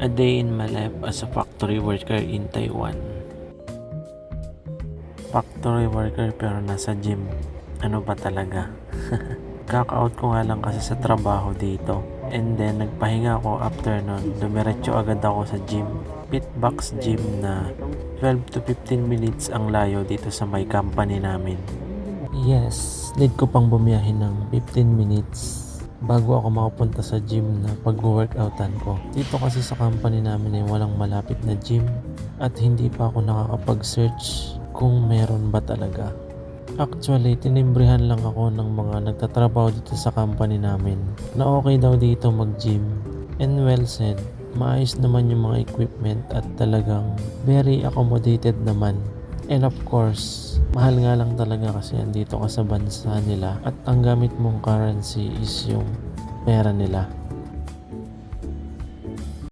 A day in my life as a factory worker in Taiwan. Factory worker pero nasa gym. Ano ba talaga? Kaka-out ko nga lang kasi sa trabaho dito. And then nagpahinga ako after nun. Dumiretso agad ako sa gym. Pitbox gym na 12 to 15 minutes ang layo dito sa may company namin. Yes, need ko pang bumiyahin ng 15 minutes bago ako makapunta sa gym na pag-workoutan ko. Dito kasi sa company namin ay walang malapit na gym at hindi pa ako nakakapag-search kung meron ba talaga. Actually, tinimbrihan lang ako ng mga nagtatrabaho dito sa company namin na okay daw dito mag-gym. And well said, maayos naman yung mga equipment at talagang very accommodated naman. And of course, mahal nga lang talaga kasi andito ka sa bansa nila at ang gamit mong currency is yung pera nila.